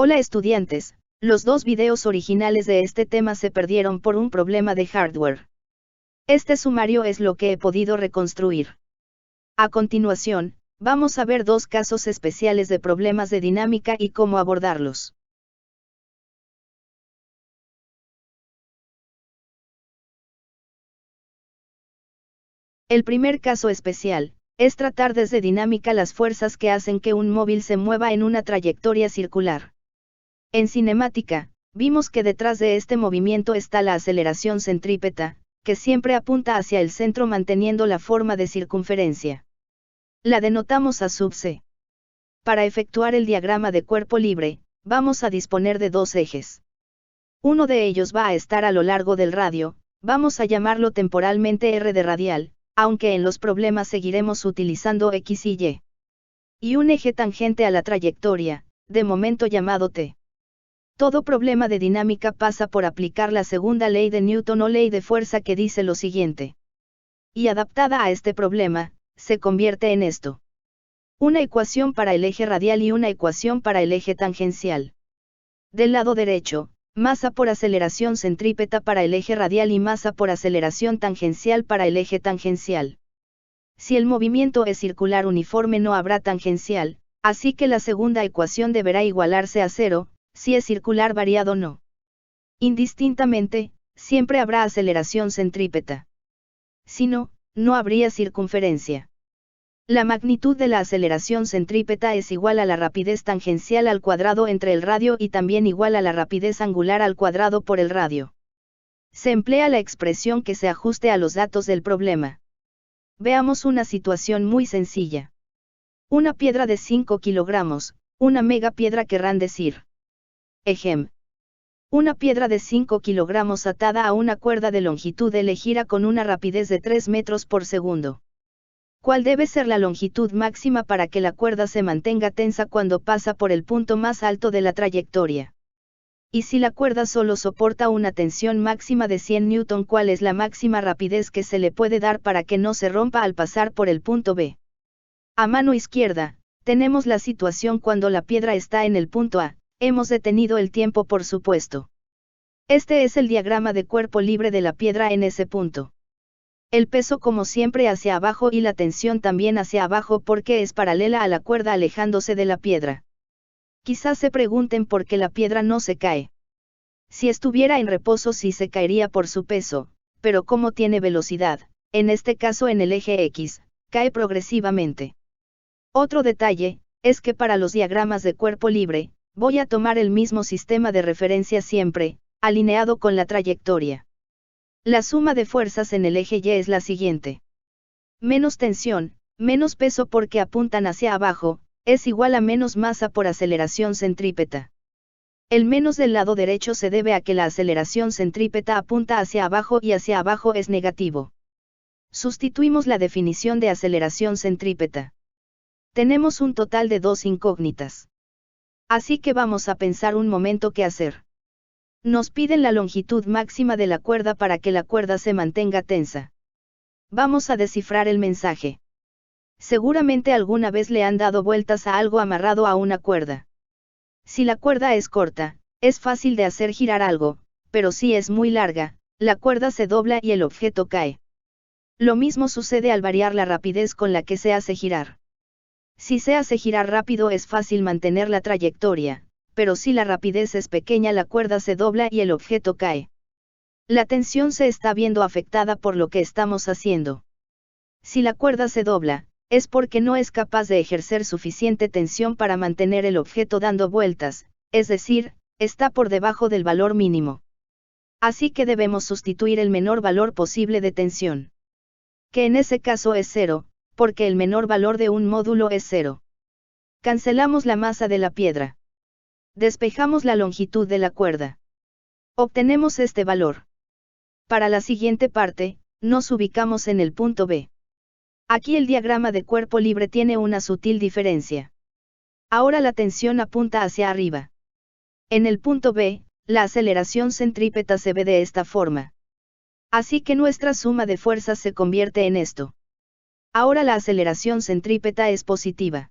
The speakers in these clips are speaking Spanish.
Hola estudiantes, los dos videos originales de este tema se perdieron por un problema de hardware. Este sumario es lo que he podido reconstruir. A continuación, vamos a ver dos casos especiales de problemas de dinámica y cómo abordarlos. El primer caso especial es tratar desde dinámica las fuerzas que hacen que un móvil se mueva en una trayectoria circular. En cinemática, vimos que detrás de este movimiento está la aceleración centrípeta, que siempre apunta hacia el centro manteniendo la forma de circunferencia. La denotamos a sub c. Para efectuar el diagrama de cuerpo libre, vamos a disponer de dos ejes. Uno de ellos va a estar a lo largo del radio, vamos a llamarlo temporalmente R de radial, aunque en los problemas seguiremos utilizando X y Y. Y un eje tangente a la trayectoria, de momento llamado T. Todo problema de dinámica pasa por aplicar la segunda ley de Newton o ley de fuerza que dice lo siguiente. Y adaptada a este problema, se convierte en esto. Una ecuación para el eje radial y una ecuación para el eje tangencial. Del lado derecho, masa por aceleración centrípeta para el eje radial y masa por aceleración tangencial para el eje tangencial. Si el movimiento es circular uniforme no habrá tangencial, así que la segunda ecuación deberá igualarse a cero, si es circular variado no. Indistintamente, siempre habrá aceleración centrípeta. Si no, no habría circunferencia. La magnitud de la aceleración centrípeta es igual a la rapidez tangencial al cuadrado entre el radio y también igual a la rapidez angular al cuadrado por el radio. Se emplea la expresión que se ajuste a los datos del problema. Veamos una situación muy sencilla. Una piedra de 5 kilogramos, una megapiedra querrán decir. Ejem. Una piedra de 5 kilogramos atada a una cuerda de longitud L gira con una rapidez de 3 metros por segundo. ¿Cuál debe ser la longitud máxima para que la cuerda se mantenga tensa cuando pasa por el punto más alto de la trayectoria? Y si la cuerda solo soporta una tensión máxima de 100 Newton, ¿cuál es la máxima rapidez que se le puede dar para que no se rompa al pasar por el punto B? A mano izquierda, tenemos la situación cuando la piedra está en el punto A. Hemos detenido el tiempo por supuesto. Este es el diagrama de cuerpo libre de la piedra en ese punto. El peso como siempre hacia abajo y la tensión también hacia abajo porque es paralela a la cuerda alejándose de la piedra. Quizás se pregunten por qué la piedra no se cae. Si estuviera en reposo sí se caería por su peso, pero como tiene velocidad, en este caso en el eje X, cae progresivamente. Otro detalle, es que para los diagramas de cuerpo libre, voy a tomar el mismo sistema de referencia siempre, alineado con la trayectoria. La suma de fuerzas en el eje Y es la siguiente. Menos tensión, menos peso porque apuntan hacia abajo, es igual a menos masa por aceleración centrípeta. El menos del lado derecho se debe a que la aceleración centrípeta apunta hacia abajo y hacia abajo es negativo. Sustituimos la definición de aceleración centrípeta. Tenemos un total de dos incógnitas. Así que vamos a pensar un momento qué hacer. Nos piden la longitud máxima de la cuerda para que la cuerda se mantenga tensa. Vamos a descifrar el mensaje. Seguramente alguna vez le han dado vueltas a algo amarrado a una cuerda. Si la cuerda es corta, es fácil de hacer girar algo, pero si es muy larga, la cuerda se dobla y el objeto cae. Lo mismo sucede al variar la rapidez con la que se hace girar. Si se hace girar rápido es fácil mantener la trayectoria, pero si la rapidez es pequeña la cuerda se dobla y el objeto cae. La tensión se está viendo afectada por lo que estamos haciendo. Si la cuerda se dobla, es porque no es capaz de ejercer suficiente tensión para mantener el objeto dando vueltas, es decir, está por debajo del valor mínimo. Así que debemos sustituir el menor valor posible de tensión. Que en ese caso es 0, porque el menor valor de un módulo es 0. Cancelamos la masa de la piedra. Despejamos la longitud de la cuerda. Obtenemos este valor. Para la siguiente parte, nos ubicamos en el punto B. Aquí el diagrama de cuerpo libre tiene una sutil diferencia. Ahora la tensión apunta hacia arriba. En el punto B, la aceleración centrípeta se ve de esta forma. Así que nuestra suma de fuerzas se convierte en esto. Ahora la aceleración centrípeta es positiva.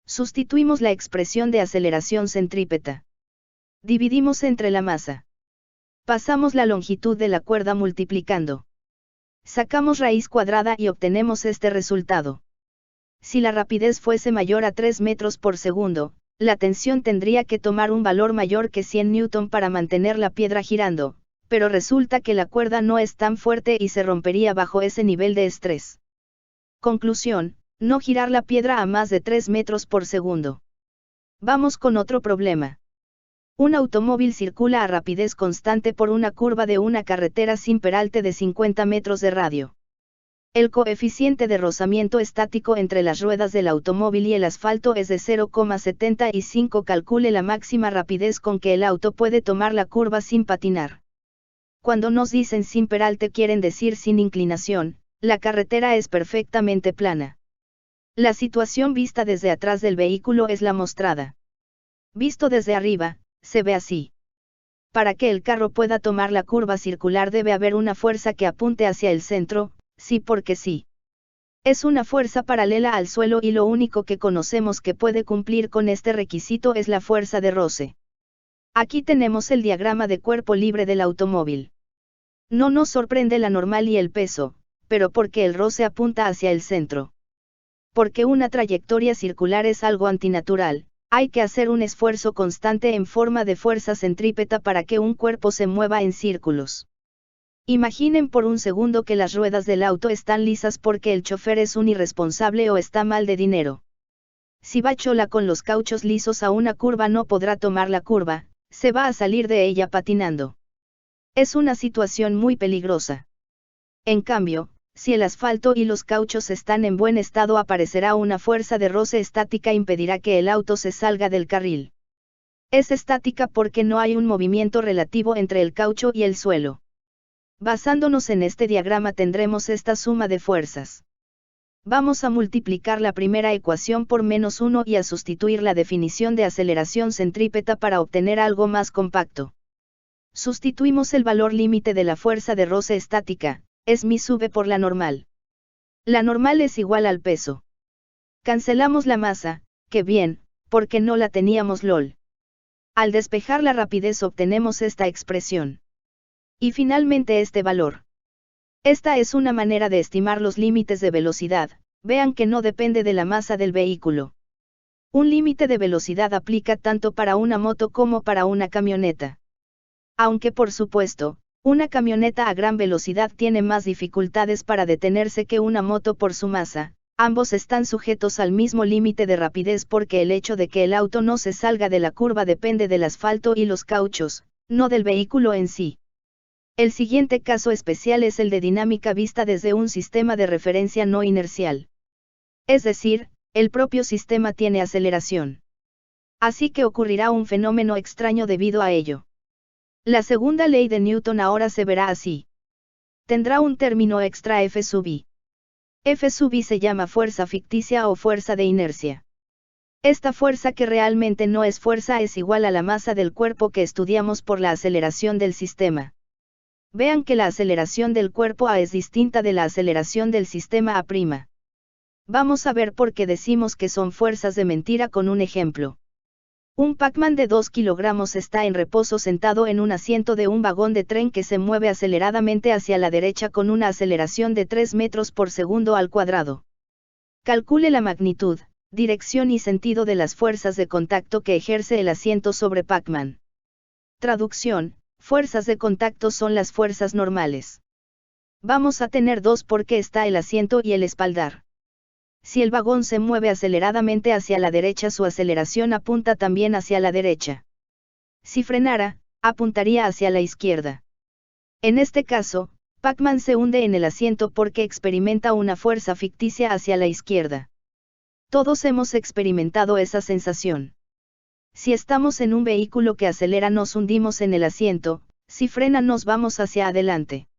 Sustituimos la expresión de aceleración centrípeta. Dividimos entre la masa. Pasamos la longitud de la cuerda multiplicando. Sacamos raíz cuadrada y obtenemos este resultado. Si la rapidez fuese mayor a 3 metros por segundo, la tensión tendría que tomar un valor mayor que 100 newton para mantener la piedra girando, pero resulta que la cuerda no es tan fuerte y se rompería bajo ese nivel de estrés. Conclusión: no girar la piedra a más de 3 metros por segundo. Vamos con otro problema. Un automóvil circula a rapidez constante por una curva de una carretera sin peralte de 50 metros de radio. El coeficiente de rozamiento estático entre las ruedas del automóvil y el asfalto es de 0,75. Calcule la máxima rapidez con que el auto puede tomar la curva sin patinar. Cuando nos dicen sin peralte quieren decir sin inclinación, la carretera es perfectamente plana. La situación vista desde atrás del vehículo es la mostrada. Visto desde arriba, se ve así. Para que el carro pueda tomar la curva circular debe haber una fuerza que apunte hacia el centro, sí porque sí. Es una fuerza paralela al suelo y lo único que conocemos que puede cumplir con este requisito es la fuerza de roce. Aquí tenemos el diagrama de cuerpo libre del automóvil. No nos sorprende la normal y el peso, pero porque el roce apunta hacia el centro. Porque una trayectoria circular es algo antinatural, hay que hacer un esfuerzo constante en forma de fuerza centrípeta para que un cuerpo se mueva en círculos. Imaginen por un segundo que las ruedas del auto están lisas porque el chofer es un irresponsable o está mal de dinero. Si va chola con los cauchos lisos a una curva no podrá tomar la curva, se va a salir de ella patinando. Es una situación muy peligrosa. En cambio, si el asfalto y los cauchos están en buen estado aparecerá una fuerza de roce estática impedirá que el auto se salga del carril. Es estática porque no hay un movimiento relativo entre el caucho y el suelo. Basándonos en este diagrama tendremos esta suma de fuerzas. Vamos a multiplicar la primera ecuación por -1 y a sustituir la definición de aceleración centrípeta para obtener algo más compacto. Sustituimos el valor límite de la fuerza de roce estática, es mi sube por la normal. La normal es igual al peso. Cancelamos la masa, que bien, porque no la teníamos lol. Al despejar la rapidez obtenemos esta expresión. Y finalmente este valor. Esta es una manera de estimar los límites de velocidad, vean que no depende de la masa del vehículo. Un límite de velocidad aplica tanto para una moto como para una camioneta. Aunque por supuesto, una camioneta a gran velocidad tiene más dificultades para detenerse que una moto por su masa, ambos están sujetos al mismo límite de rapidez porque el hecho de que el auto no se salga de la curva depende del asfalto y los cauchos, no del vehículo en sí. El siguiente caso especial es el de dinámica vista desde un sistema de referencia no inercial. Es decir, el propio sistema tiene aceleración. Así que ocurrirá un fenómeno extraño debido a ello. La segunda ley de Newton ahora se verá así. Tendrá un término extra F sub i. F sub i se llama fuerza ficticia o fuerza de inercia. Esta fuerza que realmente no es fuerza es igual a la masa del cuerpo que estudiamos por la aceleración del sistema. Vean que la aceleración del cuerpo A es distinta de la aceleración del sistema A'. Vamos a ver por qué decimos que son fuerzas de mentira con un ejemplo. Un Pac-Man de 2 kilogramos está en reposo sentado en un asiento de un vagón de tren que se mueve aceleradamente hacia la derecha con una aceleración de 3 metros por segundo al cuadrado. Calcule la magnitud, dirección y sentido de las fuerzas de contacto que ejerce el asiento sobre Pac-Man. Traducción: fuerzas de contacto son las fuerzas normales. Vamos a tener dos porque está el asiento y el espaldar. Si el vagón se mueve aceleradamente hacia la derecha, su aceleración apunta también hacia la derecha. Si frenara, apuntaría hacia la izquierda. En este caso, Pac-Man se hunde en el asiento porque experimenta una fuerza ficticia hacia la izquierda. Todos hemos experimentado esa sensación. Si estamos en un vehículo que acelera nos hundimos en el asiento, si frena nos vamos hacia adelante.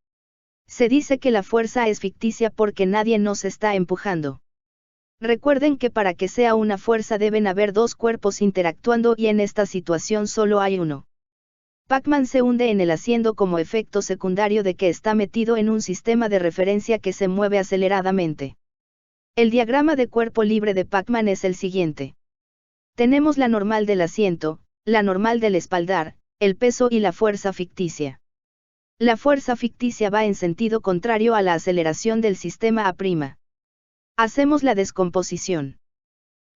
Se dice que la fuerza es ficticia porque nadie nos está empujando. Recuerden que para que sea una fuerza deben haber dos cuerpos interactuando y en esta situación solo hay uno. Pac-Man se hunde en el asiento como efecto secundario de que está metido en un sistema de referencia que se mueve aceleradamente. El diagrama de cuerpo libre de Pac-Man es el siguiente. Tenemos la normal del asiento, la normal del espaldar, el peso y la fuerza ficticia. La fuerza ficticia va en sentido contrario a la aceleración del sistema A'. Hacemos la descomposición.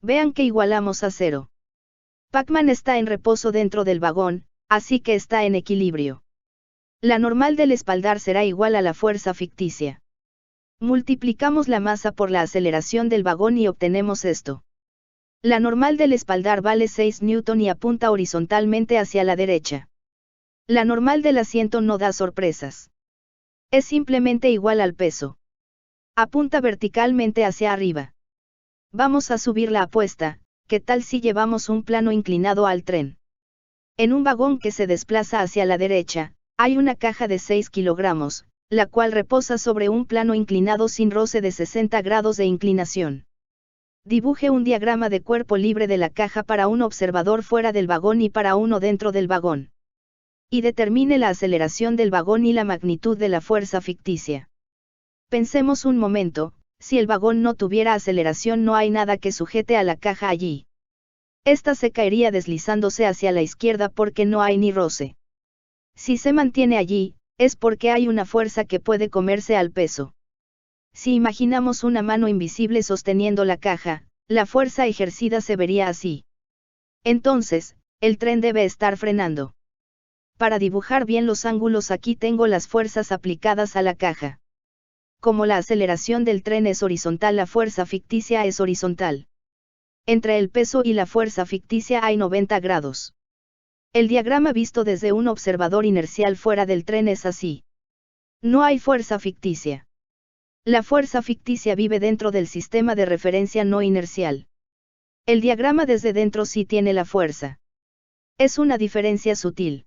Vean que igualamos a cero. Pac-Man está en reposo dentro del vagón, así que está en equilibrio. La normal del espaldar será igual a la fuerza ficticia. Multiplicamos la masa por la aceleración del vagón y obtenemos esto. La normal del espaldar vale 6 Newton y apunta horizontalmente hacia la derecha. La normal del asiento no da sorpresas. Es simplemente igual al peso. Apunta verticalmente hacia arriba. Vamos a subir la apuesta. ¿Qué tal si llevamos un plano inclinado al tren? En un vagón que se desplaza hacia la derecha, hay una caja de 6 kilogramos, la cual reposa sobre un plano inclinado sin roce de 60 grados de inclinación. Dibuje un diagrama de cuerpo libre de la caja para un observador fuera del vagón y para uno dentro del vagón. Y determine la aceleración del vagón y la magnitud de la fuerza ficticia. Pensemos un momento, si el vagón no tuviera aceleración no hay nada que sujete a la caja allí. Esta se caería deslizándose hacia la izquierda porque no hay ni roce. Si se mantiene allí, es porque hay una fuerza que puede comerse al peso. Si imaginamos una mano invisible sosteniendo la caja, la fuerza ejercida se vería así. Entonces, el tren debe estar frenando. Para dibujar bien los ángulos aquí tengo las fuerzas aplicadas a la caja. Como la aceleración del tren es horizontal, la fuerza ficticia es horizontal. Entre el peso y la fuerza ficticia hay 90 grados. El diagrama visto desde un observador inercial fuera del tren es así. No hay fuerza ficticia. La fuerza ficticia vive dentro del sistema de referencia no inercial. El diagrama desde dentro sí tiene la fuerza. Es una diferencia sutil.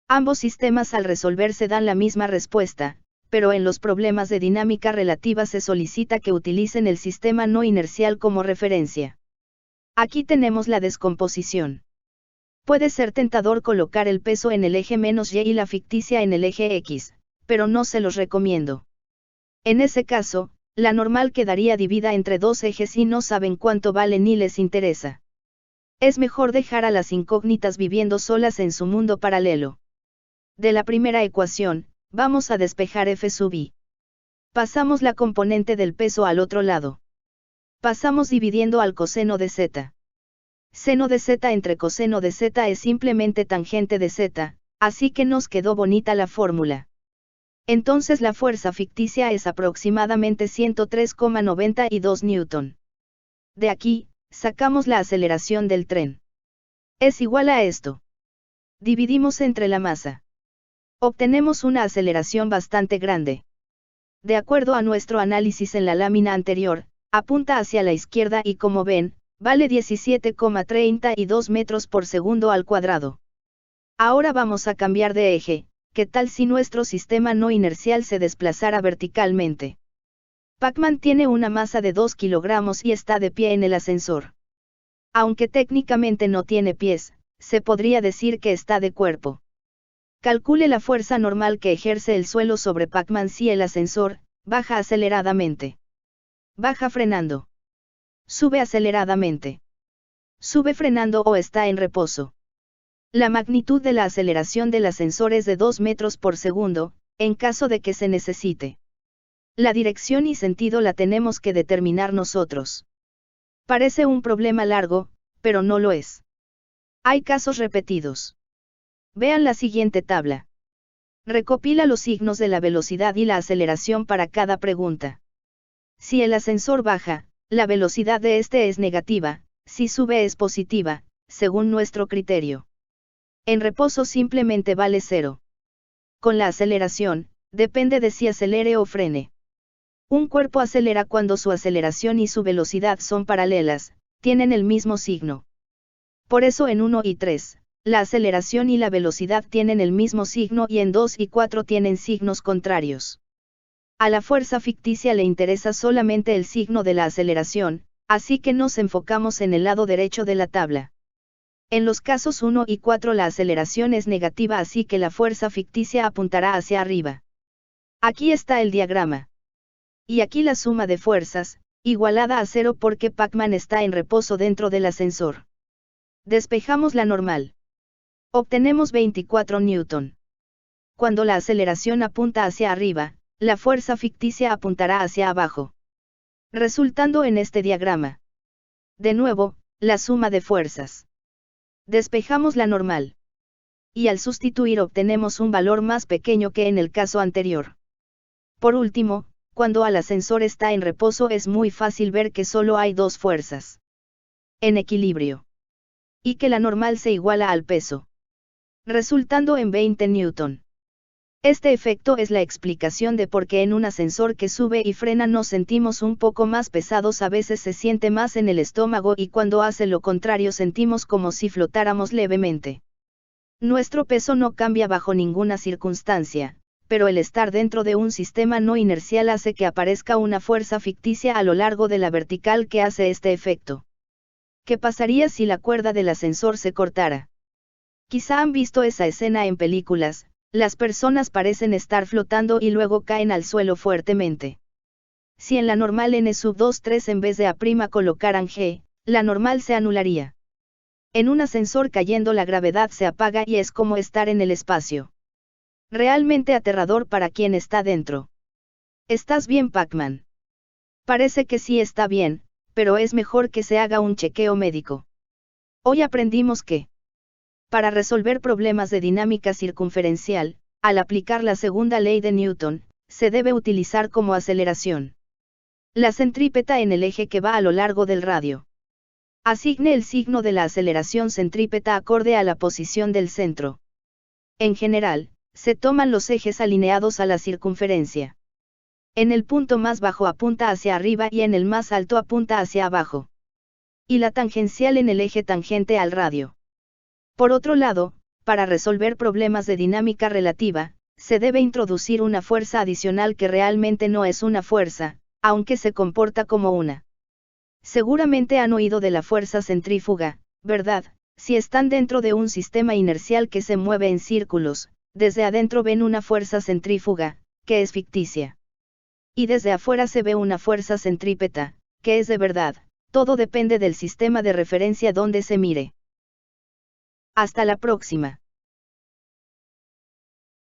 Ambos sistemas al resolverse dan la misma respuesta, pero en los problemas de dinámica relativa se solicita que utilicen el sistema no inercial como referencia. Aquí tenemos la descomposición. Puede ser tentador colocar el peso en el eje -y y la ficticia en el eje X, pero no se los recomiendo. En ese caso, la normal quedaría dividida entre dos ejes y no saben cuánto vale ni les interesa. Es mejor dejar a las incógnitas viviendo solas en su mundo paralelo. De la primera ecuación, vamos a despejar f sub i. Pasamos la componente del peso al otro lado. Pasamos dividiendo al coseno de z. Seno de z entre coseno de z es simplemente tangente de z, así que nos quedó bonita la fórmula. Entonces la fuerza ficticia es aproximadamente 103,92 Newton. De aquí, sacamos la aceleración del tren. Es igual a esto. Dividimos entre la masa. Obtenemos una aceleración bastante grande. De acuerdo a nuestro análisis en la lámina anterior, apunta hacia la izquierda y como ven, vale 17,32 metros por segundo al cuadrado. Ahora vamos a cambiar de eje. ¿Qué tal si nuestro sistema no inercial se desplazara verticalmente? Pac-Man tiene una masa de 2 kilogramos y está de pie en el ascensor. Aunque técnicamente no tiene pies, se podría decir que está de cuerpo. Calcule la fuerza normal que ejerce el suelo sobre Pac-Man si el ascensor baja aceleradamente. Baja frenando. Sube aceleradamente. Sube frenando o está en reposo. La magnitud de la aceleración del ascensor es de 2 metros por segundo, en caso de que se necesite. La dirección y sentido la tenemos que determinar nosotros. Parece un problema largo, pero no lo es. Hay casos repetidos. Vean la siguiente tabla. Recopila los signos de la velocidad y la aceleración para cada pregunta. Si el ascensor baja, la velocidad de este es negativa, si sube es positiva, según nuestro criterio. En reposo simplemente vale 0. Con la aceleración, depende de si acelere o frene. Un cuerpo acelera cuando su aceleración y su velocidad son paralelas, tienen el mismo signo. Por eso en 1 y 3, la aceleración y la velocidad tienen el mismo signo y en 2 y 4 tienen signos contrarios. A la fuerza ficticia le interesa solamente el signo de la aceleración, así que nos enfocamos en el lado derecho de la tabla. En los casos 1 y 4 la aceleración es negativa, así que la fuerza ficticia apuntará hacia arriba. Aquí está el diagrama. Y aquí la suma de fuerzas, igualada a 0 porque Pac-Man está en reposo dentro del ascensor. Despejamos la normal. Obtenemos 24 Newton. Cuando la aceleración apunta hacia arriba, la fuerza ficticia apuntará hacia abajo. Resultando en este diagrama. De nuevo, la suma de fuerzas. Despejamos la normal. Y al sustituir obtenemos un valor más pequeño que en el caso anterior. Por último, cuando el ascensor está en reposo es muy fácil ver que solo hay dos fuerzas en equilibrio. Y que la normal se iguala al peso. Resultando en 20 Newton. Este efecto es la explicación de por qué en un ascensor que sube y frena nos sentimos un poco más pesados, a veces se siente más en el estómago y cuando hace lo contrario sentimos como si flotáramos levemente. Nuestro peso no cambia bajo ninguna circunstancia, pero el estar dentro de un sistema no inercial hace que aparezca una fuerza ficticia a lo largo de la vertical que hace este efecto. ¿Qué pasaría si la cuerda del ascensor se cortara? Quizá han visto esa escena en películas. Las personas parecen estar flotando y luego caen al suelo fuertemente. Si en la normal N-2-3 en vez de A' colocaran G, la normal se anularía. En un ascensor cayendo la gravedad se apaga y es como estar en el espacio. Realmente aterrador para quien está dentro. ¿Estás bien, Pac-Man? Parece que sí está bien, pero es mejor que se haga un chequeo médico. Hoy aprendimos que para resolver problemas de dinámica circunferencial, al aplicar la segunda ley de Newton, se debe utilizar como aceleración la centrípeta en el eje que va a lo largo del radio. Asigne el signo de la aceleración centrípeta acorde a la posición del centro. En general, se toman los ejes alineados a la circunferencia. En el punto más bajo apunta hacia arriba y en el más alto apunta hacia abajo. Y la tangencial en el eje tangente al radio. Por otro lado, para resolver problemas de dinámica relativa, se debe introducir una fuerza adicional que realmente no es una fuerza, aunque se comporta como una. Seguramente han oído de la fuerza centrífuga, ¿verdad? Si están dentro de un sistema inercial que se mueve en círculos, desde adentro ven una fuerza centrífuga, que es ficticia. Y desde afuera se ve una fuerza centrípeta, que es de verdad. Todo depende del sistema de referencia donde se mire. Hasta la próxima.